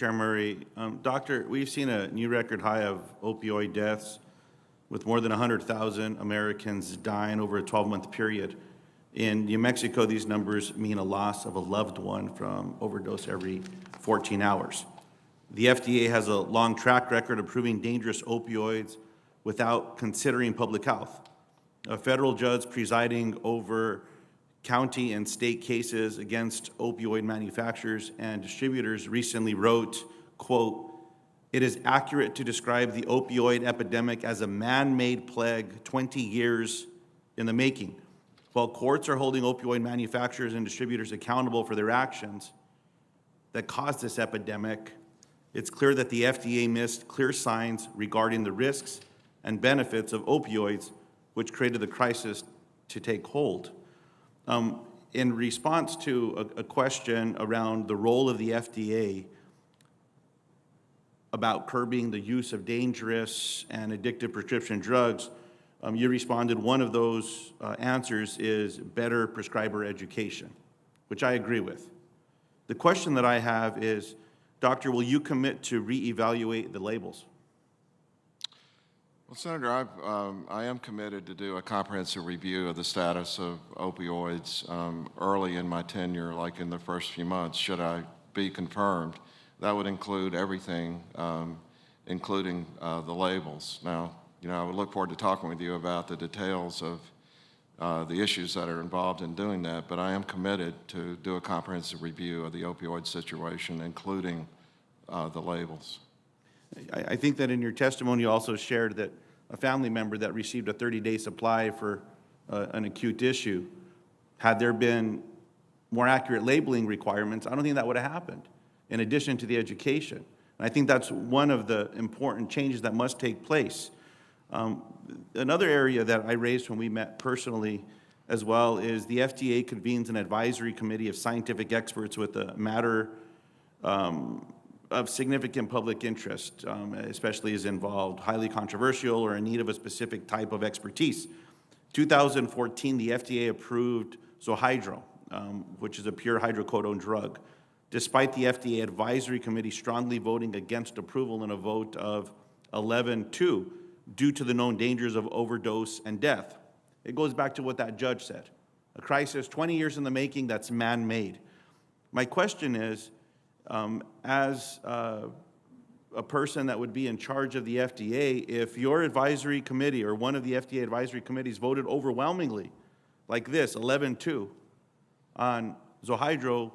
Chair Murray. Doctor, we've seen a new record high of opioid deaths with more than 100,000 Americans dying over a 12-month period. In New Mexico, these numbers mean a loss of a loved one from overdose every 14 hours. The FDA has a long track record of proving dangerous opioids without considering public health. A federal judge presiding over county and state cases against opioid manufacturers and distributors recently wrote, quote, "It is accurate to describe the opioid epidemic as a man-made plague 20 years in the making. While courts are holding opioid manufacturers and distributors accountable for their actions that caused this epidemic, it's clear that the FDA missed clear signs regarding the risks and benefits of opioids, which created the crisis to take hold." In response to a question around the role of the FDA about curbing the use of dangerous and addictive prescription drugs, you responded one of those answers is better prescriber education, which I agree with. The question that I have is, Doctor, will you commit to reevaluate the labels? Well, Senator, I am committed to do a comprehensive review of the status of opioids early in my tenure, like in the first few months, should I be confirmed. That would include everything, including the labels. Now, I would look forward to talking with you about the details of the issues that are involved in doing that, but I am committed to do a comprehensive review of the opioid situation, including the labels. I think that in your testimony you also shared that a family member that received a 30-day supply for an acute issue, had there been more accurate labeling requirements, I don't think that would have happened, in addition to the education. And I think that's one of the important changes that must take place. Another area that I raised when we met personally as well is the FDA convenes an advisory committee of scientific experts with a matter of significant public interest, especially is involved, highly controversial or in need of a specific type of expertise. 2014, the FDA approved Zohydro, which is a pure hydrocodone drug, despite the FDA Advisory Committee strongly voting against approval in a vote of 11-2 due to the known dangers of overdose and death. It goes back to what that judge said. A crisis 20 years in the making that's man-made. My question is, as a person that would be in charge of the FDA, if your advisory committee or one of the FDA advisory committees voted overwhelmingly like this, 11-2, on Zohydro,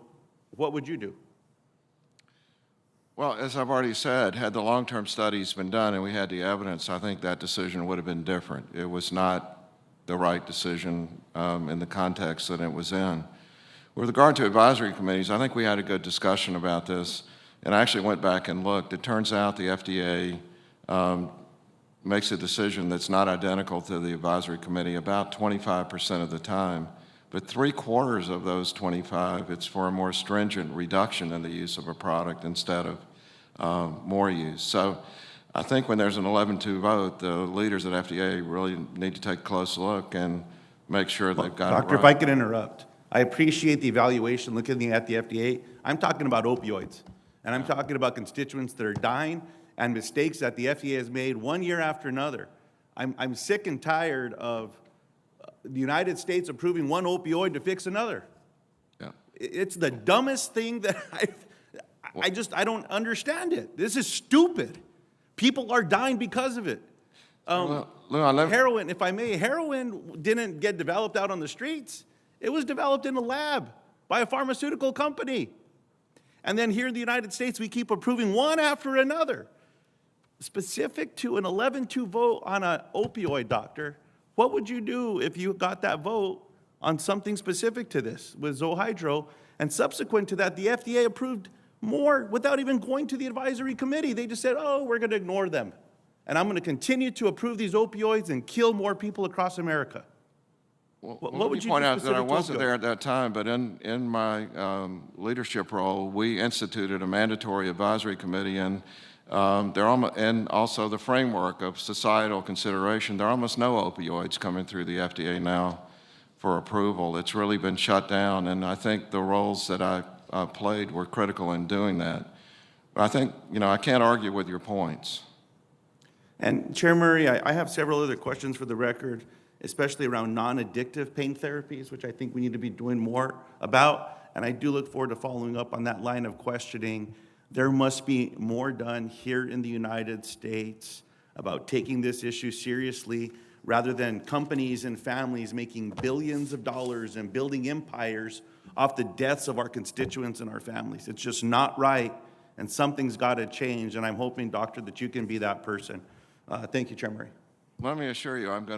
what would you do? Well, as I've already said, had the long-term studies been done and we had the evidence, I think that decision would have been different. It was not the right decision in the context that it was in. With regard to advisory committees, I think we had a good discussion about this, and I actually went back and looked. It turns out the FDA makes a decision that's not identical to the advisory committee about 25% of the time, but 3/4 of those 25, it's for a more stringent reduction in the use of a product instead of more use. So I think when there's an 11-2 vote, the leaders at FDA really need to take a close look and make sure they've got it right. Doctor, if I could interrupt. I appreciate the evaluation looking at the FDA. I'm talking about opioids, and I'm talking about constituents that are dying and mistakes that the FDA has made one year after another. I'm sick and tired of the United States approving one opioid to fix another. Yeah. It's the dumbest thing that I don't understand it. This is stupid. People are dying because of it. Heroin, if I may, heroin didn't get developed out on the streets. It was developed in a lab by a pharmaceutical company. And then here in the United States, we keep approving one after another. Specific to an 11-2 vote on an opioid, doctor, what would you do if you got that vote on something specific to this with Zohydro? And subsequent to that, the FDA approved more without even going to the advisory committee. They just said, oh, we're going to ignore them. And I'm going to continue to approve these opioids and kill more people across America. Well, what would you point out that I wasn't there at that time, but in my leadership role, we instituted a mandatory advisory committee, and and also the framework of societal consideration. There are almost no opioids coming through the FDA now for approval. It's really been shut down, and I think the roles that I played were critical in doing that. But I think, I can't argue with your points. And Chair Murray, I have several other questions for the record, especially around non-addictive pain therapies, which I think we need to be doing more about. And I do look forward to following up on that line of questioning. There must be more done here in the United States about taking this issue seriously, rather than companies and families making billions of dollars and building empires off the deaths of our constituents and our families. It's just not right, and something's got to change, and I'm hoping, Doctor, that you can be that person. Thank you, Chair Murray. Let me assure you, I'm going to